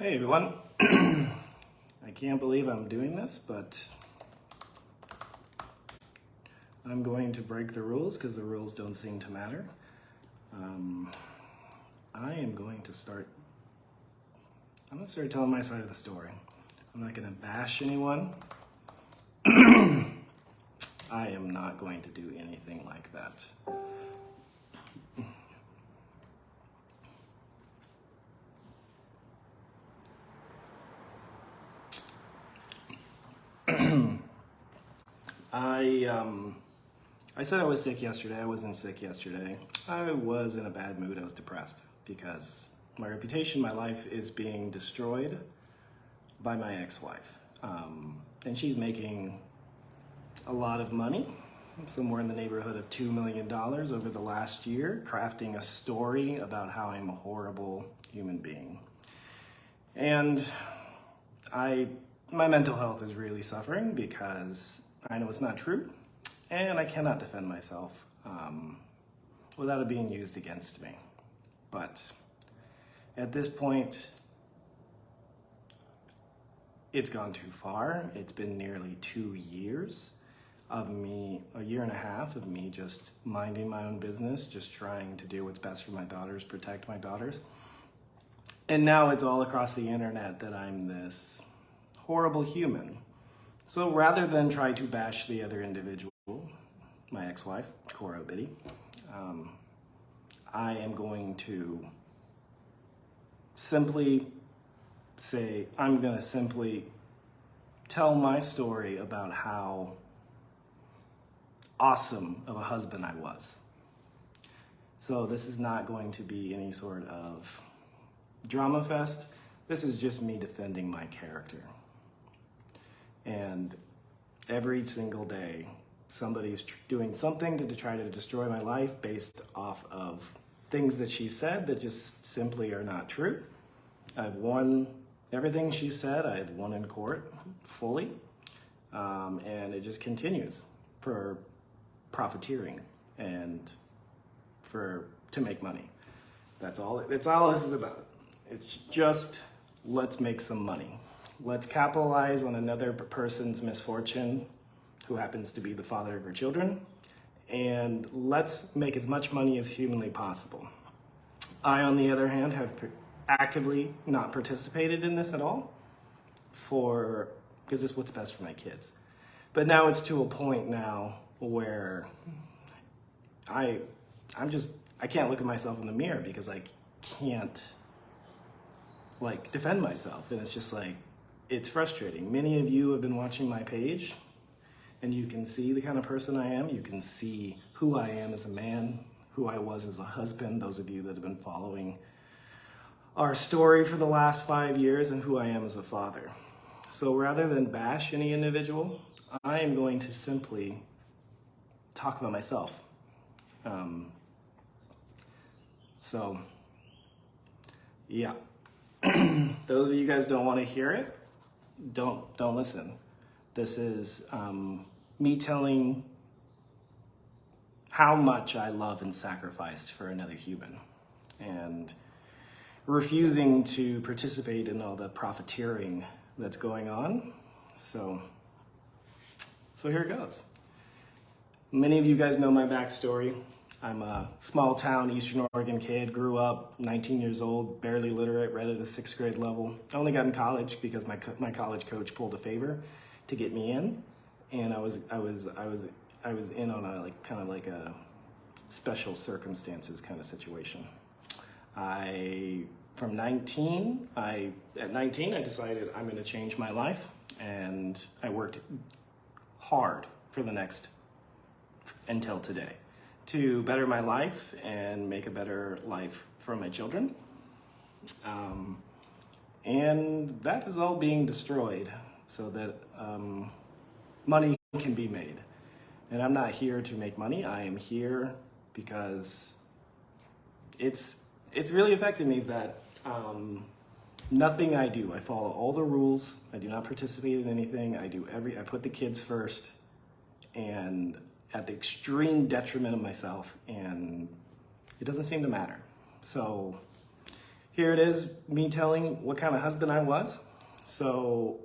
Hey everyone. I can't believe I'm doing this, but I'm going to break the rules because the rules don't seem to matter. I am going to start telling my side of the story. I'm not going to bash anyone. I am not going to do anything like that. I said I was sick yesterday. I wasn't sick yesterday. I was in a bad mood. I was depressed because my reputation, my life is being destroyed by my ex-wife. And she's making a lot of money, somewhere in the neighborhood of $2 million over the last year, crafting a story about how I'm a horrible human being. And my mental health is really suffering because I know it's not true, and I cannot defend myself without it being used against me. But at this point, it's gone too far. It's been nearly 2 years of me, a year and a half of me just minding my own business, just trying to do what's best for my daughters, protect my daughters. And now it's all across the internet that I'm this horrible human. So rather than try to bash the other individual, my ex-wife, Cora Biddy, I am going to simply say, I'm going to simply tell my story about how awesome of a husband I was. So this is not going to be any sort of drama fest. This is just me defending my character. And every single day, somebody's doing something to try to destroy my life based off of things that she said that just simply are not true. I've won everything she said. I have won in court fully. And it just continues for profiteering and to make money. That's all this is about. It's just, let's make some money. Let's capitalize on another person's misfortune who happens to be the father of her children, and let's make as much money as humanly possible. I, on the other hand, have actively not participated in this at all because this is what's best for my kids. But now it's to a point now where I can't look at myself in the mirror because I can't defend myself, and it's just it's frustrating. Many of you have been watching my page, and you can see the kind of person I am. You can see who I am as a man, who I was as a husband, those of you that have been following our story for the last 5 years, and who I am as a father. So rather than bash any individual, I am going to simply talk about myself. So, yeah. Those of you guys don't want to hear it, don't listen. This is me telling how much I love and sacrificed for another human, and refusing to participate in all the profiteering that's going on. So here it goes. Many of you guys know my backstory. I'm a small town Eastern Oregon kid, grew up 19 years old, barely literate, read at a 6th grade level. I only got in college because my college coach pulled a favor to get me in, and I was in on a kind of a special circumstances kind of situation. At 19, I decided I'm going to change my life, and I worked hard for until today, to better my life and make a better life for my children. And that is all being destroyed so that money can be made. And I'm not here to make money. I am here because it's really affected me that nothing I do, I follow all the rules. I do not participate in anything. I put the kids first, and at the extreme detriment of myself, and it doesn't seem to matter. So here it is, me telling what kind of husband I was. So,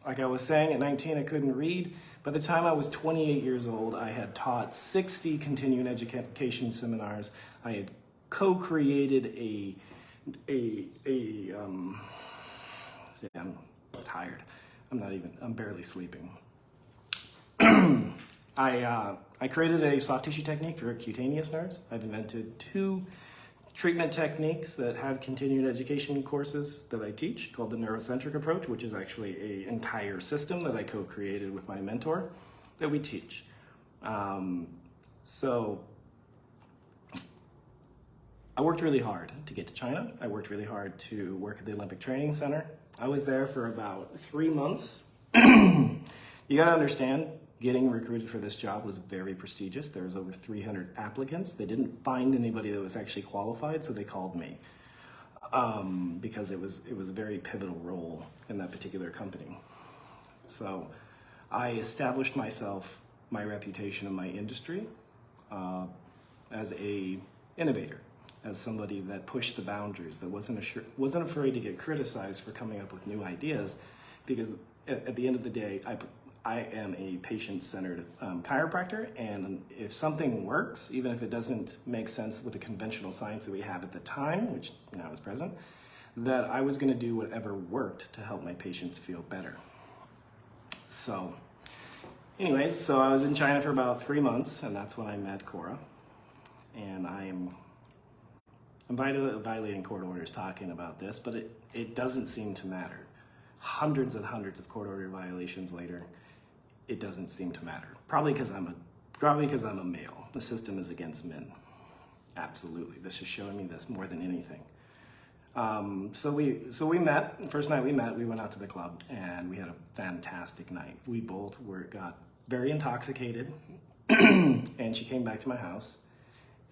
like I was saying, at 19, I couldn't read. By the time I was 28 years old, I had taught 60 continuing education seminars. I had co-created I'm tired. I'm barely sleeping. I created a soft tissue technique for cutaneous nerves. I've invented 2 treatment techniques that have continuing education courses that I teach called the neurocentric approach, which is actually an entire system that I co-created with my mentor that we teach. So I worked really hard to get to China. I worked really hard to work at the Olympic Training Center. I was there for about 3 months. You gotta understand, getting recruited for this job was very prestigious. There was over 300 applicants. They didn't find anybody that was actually qualified, so they called me because it was a very pivotal role in that particular company. So I established myself, my reputation in my industry as a innovator, as somebody that pushed the boundaries, that wasn't afraid to get criticized for coming up with new ideas, because at the end of the day, I am a patient-centered chiropractor, and if something works, even if it doesn't make sense with the conventional science that we have at the time, which now is present, that I was going to do whatever worked to help my patients feel better. So, anyways, so I was in China for about 3 months, and that's when I met Cora, and I'm violating court orders talking about this, but it doesn't seem to matter. Hundreds and hundreds of court order violations later, it doesn't seem to matter. Probably because I'm a male. The system is against men. Absolutely. This is showing me this more than anything. So we met. First night we met, we went out to the club and we had a fantastic night. We both got very intoxicated, and she came back to my house.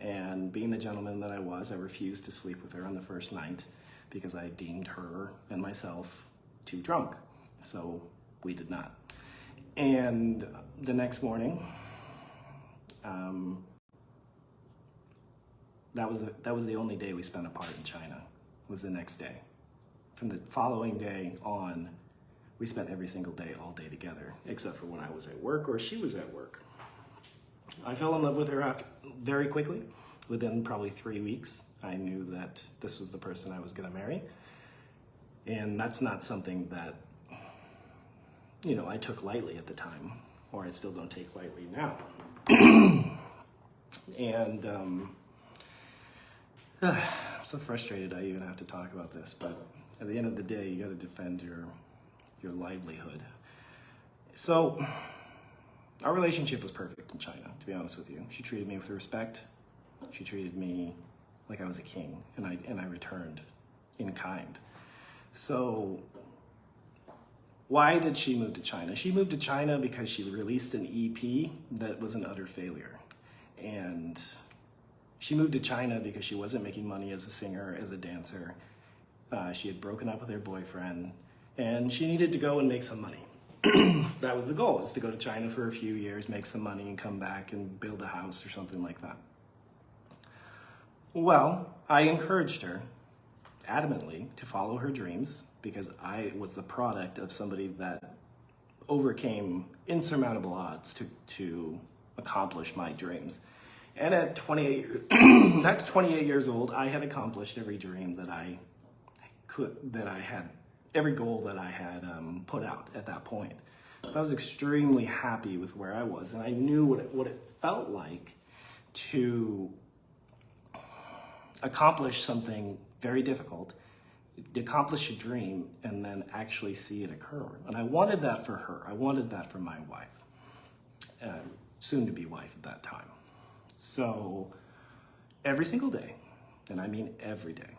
And being the gentleman that I was, I refused to sleep with her on the first night because I deemed her and myself too drunk. So we did not. And the next morning, that was the only day we spent apart in China, was the next day. From the following day on, we spent every single day, all day together, except for when I was at work or she was at work. I fell in love with her very quickly. Within probably 3 weeks, I knew that this was the person I was gonna marry. And that's not something that, I took lightly at the time, or I still don't take lightly now. And I'm so frustrated I even have to talk about this, but at the end of the day, you gotta defend your livelihood. So, our relationship was perfect in China, to be honest with you. She treated me with respect. She treated me like I was a king, and I returned in kind. So, why did she move to China? She moved to China because she released an EP that was an utter failure. And she moved to China because she wasn't making money as a singer, as a dancer. She had broken up with her boyfriend, and she needed to go and make some money. That was the goal, is to go to China for a few years, make some money, and come back and build a house or something like that. Well, I encouraged her adamantly to follow her dreams because I was the product of somebody that overcame insurmountable odds to accomplish my dreams. And at 28 years old, I had accomplished every dream that I had, every goal that I had put out at that point. So I was extremely happy with where I was, and I knew what it felt like to accomplish something very difficult, to accomplish a dream, and then actually see it occur. And I wanted that for her. I wanted that for my wife, soon-to-be wife at that time. So every single day, and I mean every day,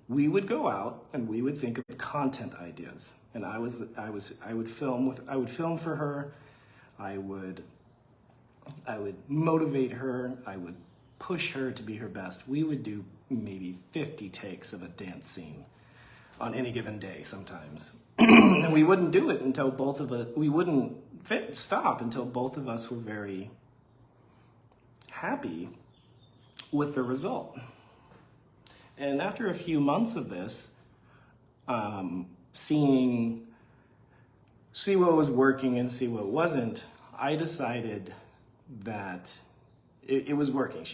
we would go out and we would think of content ideas. And I would film for her. I would motivate her. I would push her to be her best. We would do maybe 50 takes of a dance scene on any given day sometimes. And we wouldn't do it until we wouldn't stop until both of us were very happy with the result. And after a few months of this, see what was working and see what wasn't, I decided that it was working.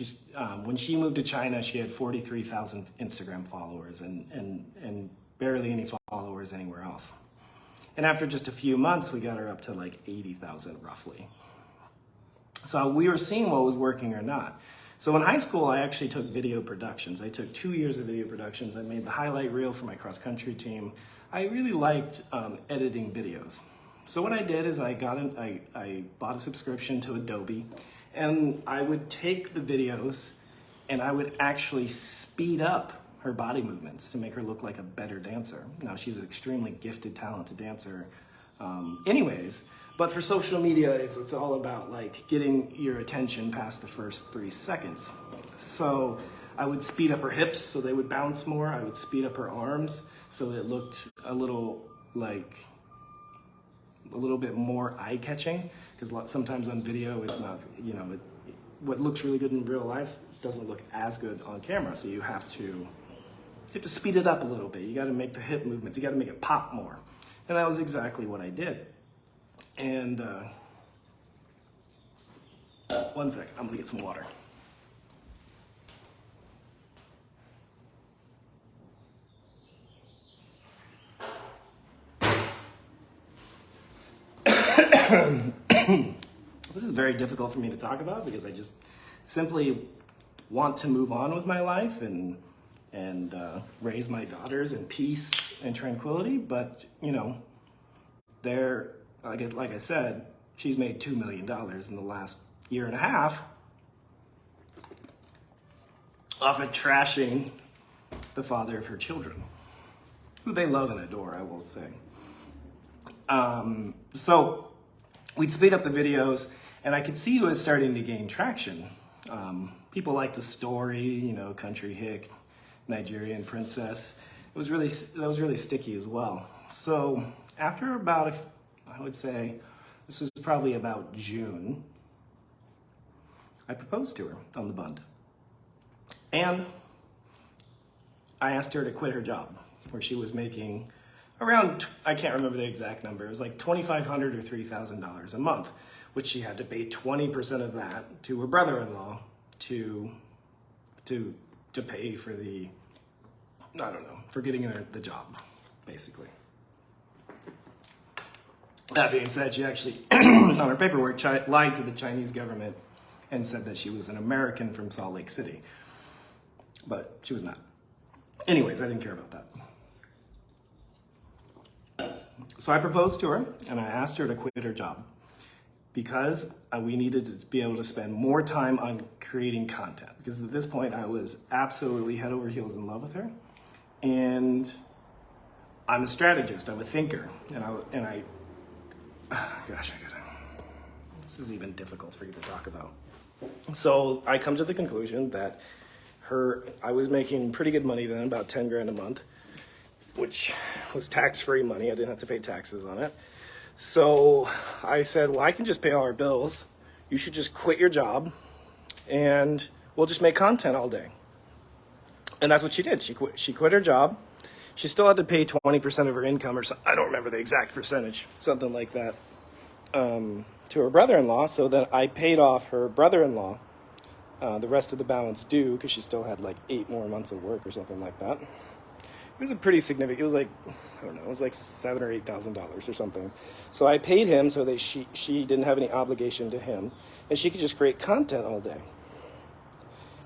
When she moved to China, she had 43,000 Instagram followers and barely any followers anywhere else. And after just a few months, we got her up to like 80,000 roughly. So we were seeing what was working or not. So in high school, I actually took video productions. I took 2 years of video productions. I made the highlight reel for my cross-country team. I really liked editing videos. So what I did is I bought a subscription to Adobe, and I would take the videos and I would actually speed up her body movements to make her look like a better dancer. Now, she's an extremely gifted, talented dancer anyways, but for social media, it's all about like getting your attention past the first 3 seconds. So I would speed up her hips so they would bounce more. I would speed up her arms so it looked a little bit more eye-catching, because sometimes on video it's not, what looks really good in real life doesn't look as good on camera. So you have to speed it up a little bit. You got to make the hip movements. You got to make it pop more. And that was exactly what I did. And one sec, I'm gonna get some water. This is very difficult for me to talk about because I just simply want to move on with my life and raise my daughters in peace and tranquility. But like I said, she's made $2 million in the last year and a half off of trashing the father of her children, who they love and adore, I will say. So we'd speed up the videos, and I could see it was starting to gain traction. People like the story, country hick, Nigerian princess. That was really sticky as well. So after about, I would say, this was probably about June, I proposed to her on the Bund. And I asked her to quit her job, where she was making around, I can't remember the exact number, it was like $2,500 or $3,000 a month, which she had to pay 20% of that to her brother-in-law to pay for for getting her the job, basically. That being said, she actually, on her paperwork, lied to the Chinese government and said that she was an American from Salt Lake City. But she was not. Anyways, I didn't care about that. So I proposed to her, and I asked her to quit her job because we needed to be able to spend more time on creating content. Because at this point, I was absolutely head over heels in love with her. And I'm a strategist, I'm a thinker, this is even difficult for you to talk about. So I come to the conclusion that I was making pretty good money then, about 10 grand a month, which was tax-free money. I didn't have to pay taxes on it. So I said, well, I can just pay all our bills. You should just quit your job and we'll just make content all day. And that's what she did. She quit her job. She still had to pay 20% of her income, or I don't remember the exact percentage, something like that, to her brother-in-law. So then I paid off her brother-in-law the rest of the balance due, because she still had like 8 more months of work or something like that. It was a pretty significant, it was like, I don't know, it was like $7,000 or $8,000 or something. So I paid him so that she didn't have any obligation to him, and she could just create content all day.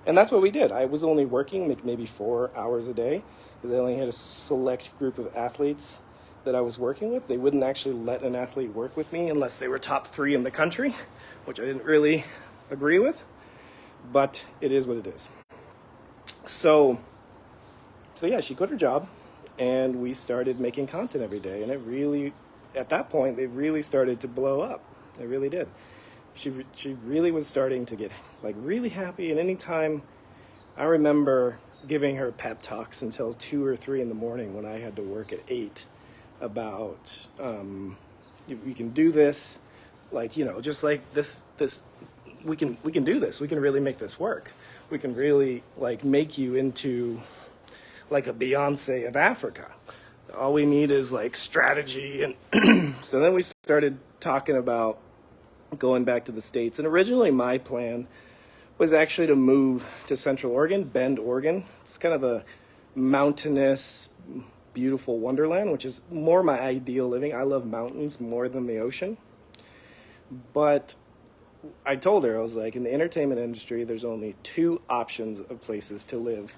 And that's what we did. I was only working maybe 4 hours a day, because I only had a select group of athletes that I was working with. They wouldn't actually let an athlete work with me unless they were top 3 in the country, which I didn't really agree with, but it is what it is. So yeah, she quit her job, and we started making content every day, and it really, at that point, they really started to blow up. They really did. She really was starting to get like really happy, and anytime, I remember giving her pep talks until 2 or 3 in the morning when I had to work at 8 about we can do this, like, just like this we can do this. We can really make this work. We can really like make you into like a Beyonce of Africa. All we need is like strategy. And so then we started talking about going back to the States. And originally my plan was actually to move to Central Oregon, Bend, Oregon. It's kind of a mountainous, beautiful wonderland, which is more my ideal living. I love mountains more than the ocean. But I told her, I was like, in the entertainment industry, there's only two options of places to live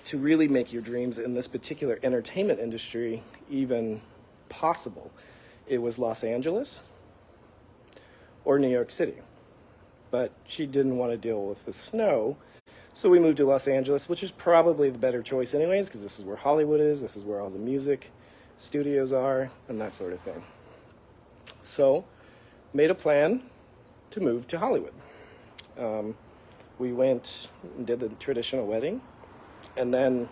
to really make your dreams in this particular entertainment industry even possible. It was Los Angeles or New York City. But she didn't want to deal with the snow, so we moved to Los Angeles, which is probably the better choice anyways, because this is where Hollywood is, this is where all the music studios are, and that sort of thing. So, made a plan to move to Hollywood. We went and did the traditional wedding, and then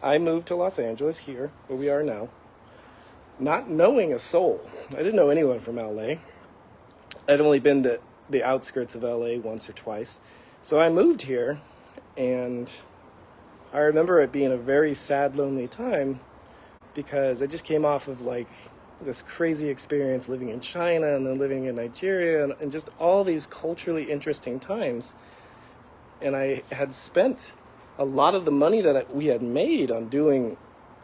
I moved to Los Angeles, here, where we are now, not knowing a soul. I didn't know anyone from LA. I'd only been to the outskirts of LA once or twice. So I moved here, and I remember it being a very sad, lonely time, because I just came off of like this crazy experience living in China and then living in Nigeria and just all these culturally interesting times. And I had spent a lot of the money that we had made on doing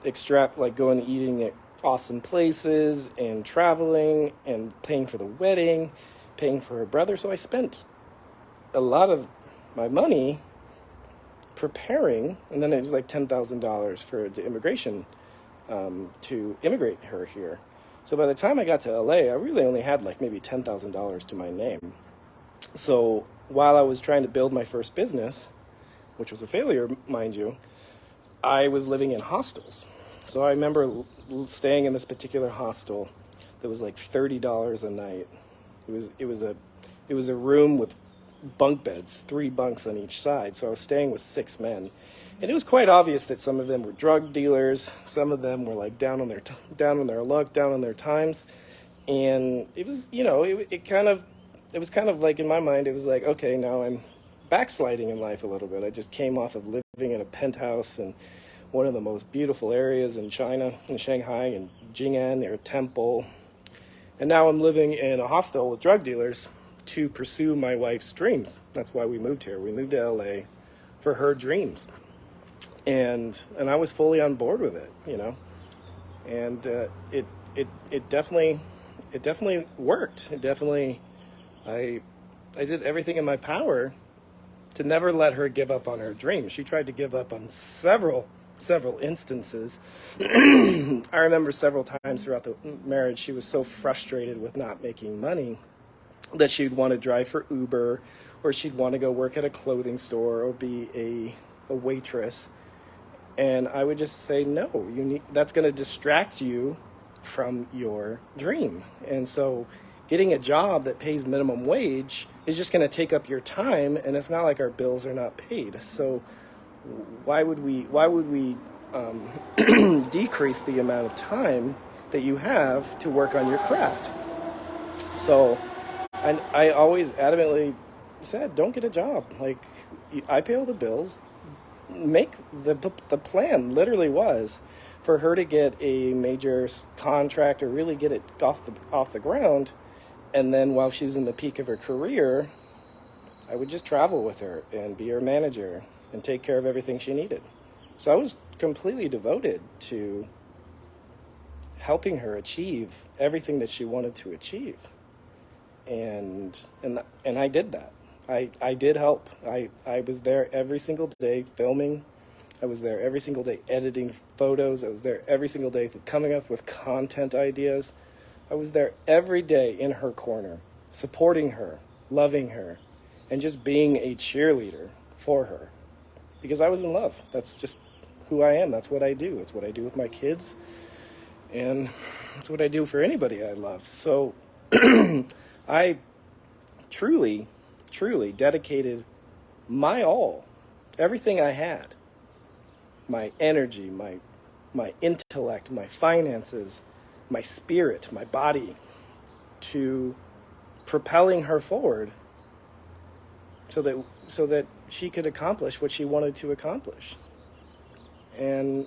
like going eating at awesome places and traveling and paying for the wedding, paying for her brother. So I spent a lot of my money preparing, and then it was like $10,000 for the immigration to immigrate her here. So by the time I got to LA, I really only had like maybe $10,000 to my name. So while I was trying to build my first business, which was a failure, mind you, I was living in hostels. So I remember staying in this particular hostel that was like $30 a night. It was a room with bunk beds, 3 bunks on each side. So I was staying with 6 men, and it was quite obvious that some of them were drug dealers, some of them were like down on their luck, down on their times, and it was, it was kind of like, in my mind, it was like, okay, now I'm backsliding in life a little bit. I just came off of living in a penthouse in one of the most beautiful areas in China, in Shanghai, in Jing'an, near a temple. And now I'm living in a hostel with drug dealers to pursue my wife's dreams. That's why we moved here. We moved to LA for her dreams. And I was fully on board with it, And it definitely worked. I did everything in my power to never let her give up on her dreams. She tried to give up on several instances. I remember several times throughout the marriage, she was so frustrated with not making money that she'd want to drive for Uber, or she'd want to go work at a clothing store or be a waitress. And I would just say, no, that's going to distract you from your dream. And so getting a job that pays minimum wage is just going to take up your time, and it's not like our bills are not paid. So why would we decrease the amount of time that you have to work on your craft? So I always adamantly said, don't get a job. Like, I pay all the bills. Make the plan literally was for her to get a major contract or really get it off the ground. And then while she was in the peak of her career, I would just travel with her and be her manager and take care of everything she needed. So I was completely devoted to helping her achieve everything that she wanted to achieve. And I did that. I did help. I was there every single day filming. I was there every single day editing photos. I was there every single day coming up with content ideas. I was there every day in her corner, supporting her, loving her, and just being a cheerleader for her. Because I was in love. That's just who I am. That's what I do. That's what I do with my kids. And that's what I do for anybody I love. So I truly dedicated my all, everything I had, my energy, my intellect, my finances, my spirit, my body, to propelling her forward so that she could accomplish what she wanted to accomplish. And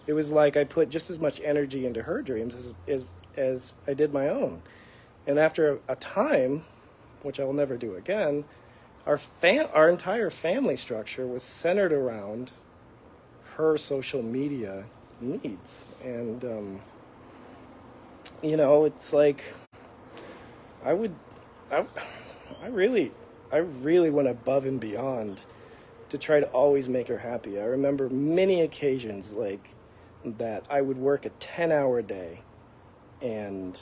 it was like I put just as much energy into her dreams as I did my own. And after a time, which I will never do again, our entire family structure was centered around her social media needs. And, it's like I would, I, I really went above and beyond to try to always make her happy. I remember many occasions like that I would work a 10-hour day and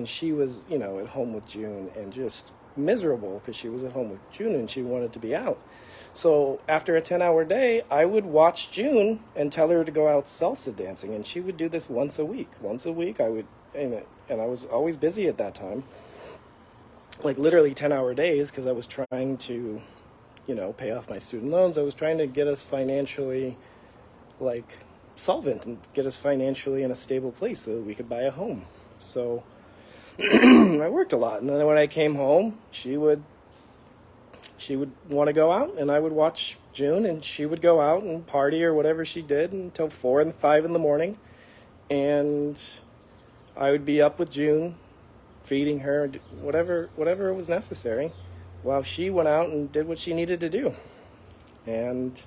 she was, at home with June and just miserable because she was at home with June and she wanted to be out. So after a 10-hour day, I would watch June and tell her to go out salsa dancing, and she would do this once a week. Once a week, and I was always busy at that time, like literally 10-hour days, because I was trying to, pay off my student loans. I was trying to get us financially, like, solvent and get us financially in a stable place so that we could buy a home. So I worked a lot, and then when I came home, she would want to go out, and I would watch June, and she would go out and party or whatever she did until 4 and 5 in the morning, and I would be up with June, feeding her, whatever was necessary, while she went out and did what she needed to do. And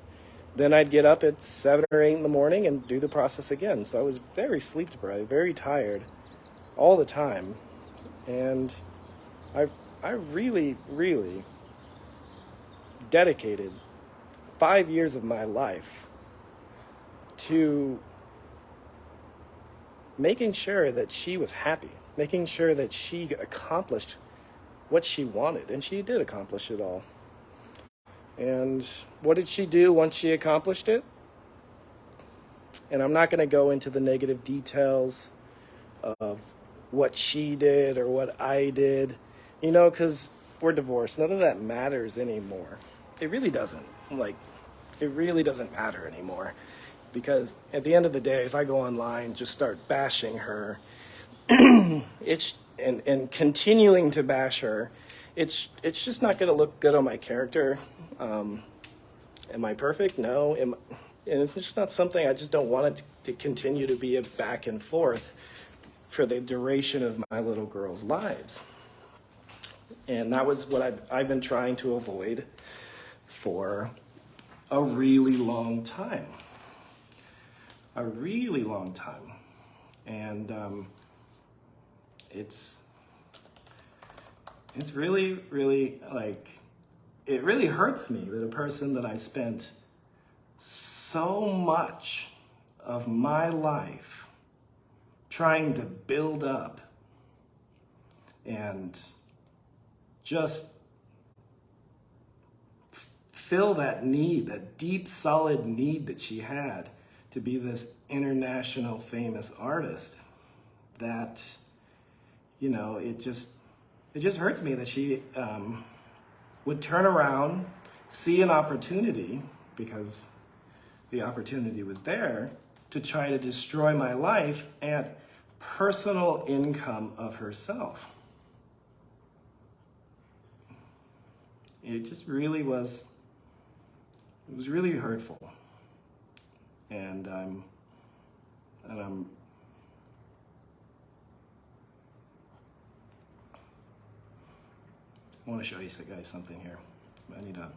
then I'd get up at 7 or 8 in the morning and do the process again. So I was very sleep deprived, very tired all the time. And I really, really dedicated 5 years of my life to making sure that she was happy, making sure that she accomplished what she wanted, and she did accomplish it all. And what did she do once she accomplished it? And I'm not going to go into the negative details of what she did or what I did, because we're divorced. None of that matters anymore. It really doesn't. It really doesn't matter anymore. Because at the end of the day, if I go online, just start bashing her, and continuing to bash her, it's just not going to look good on my character. Am I perfect? No. And it's just not something. I just don't want it to continue to be a back and forth for the duration of my little girls' lives. And that was what I've been trying to avoid for a really long time. A really long time. And it's really, really, it really hurts me that a person that I spent so much of my life trying to build up and just fill that need, that deep, solid need that she had to be this international famous artist, that, it just hurts me that she would turn around, see an opportunity, because the opportunity was there, to try to destroy my life at personal income of herself. It just really was, it was really hurtful. And I'm I want to show you guys something here. I need to.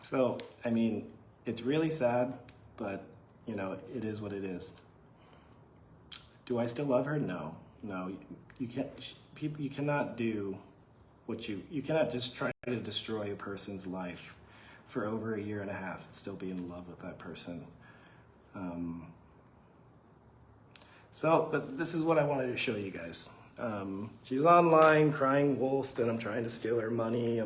So, it's really sad, but, it is what it is. Do I still love her? No. You can't. You cannot do what you cannot just try to destroy a person's life for over a year and a half and still be in love with that person. But this is what I wanted to show you guys. She's online crying wolf that I'm trying to steal her money.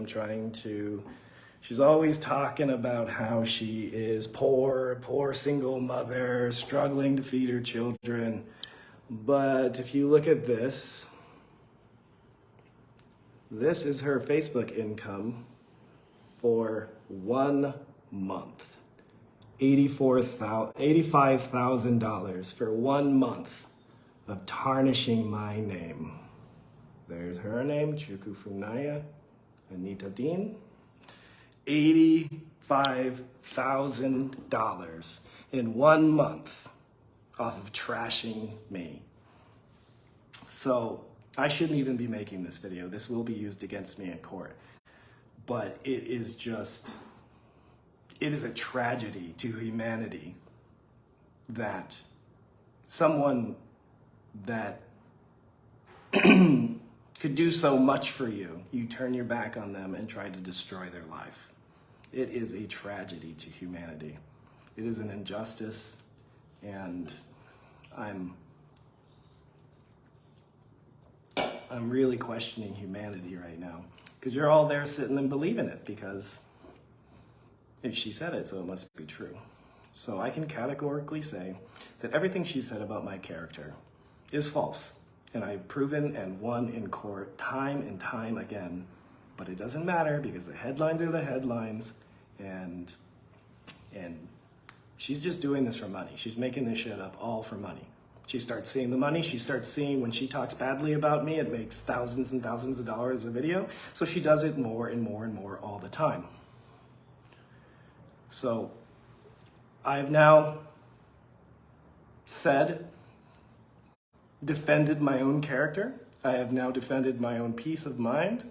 She's always talking about how she is poor single mother, struggling to feed her children. But if you look at this is her Facebook income for 1 month. $85,000 for 1 month of tarnishing my name. There's her name, Chukwufunanya Anita Dean. $85,000 in 1 month off of trashing me. So I shouldn't even be making this video. This will be used against me in court. But it is a tragedy to humanity that someone that could do so much for you, you turn your back on them and try to destroy their life. It is a tragedy to humanity. It is an injustice, and I'm really questioning humanity right now, because you're all there sitting and believing it because she said it, so it must be true. So I can categorically say that everything she said about my character is false, and I've proven and won in court time and time again. But it doesn't matter because the headlines are the headlines, and she's just doing this for money. She's making this shit up all for money. She starts seeing the money. She starts seeing when she talks badly about me, it makes thousands and thousands of dollars a video. So she does it more and more and more all the time. So I've now defended my own character. I have now defended my own peace of mind.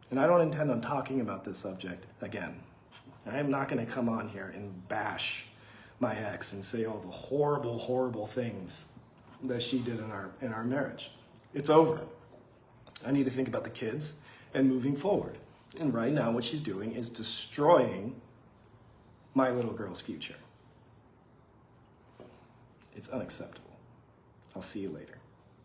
And I don't intend on talking about this subject again. I am not going to come on here and bash my ex and say all the horrible, horrible things that she did in our marriage. It's over. I need to think about the kids and moving forward. And right now what she's doing is destroying my little girl's future. It's unacceptable. I'll see you later.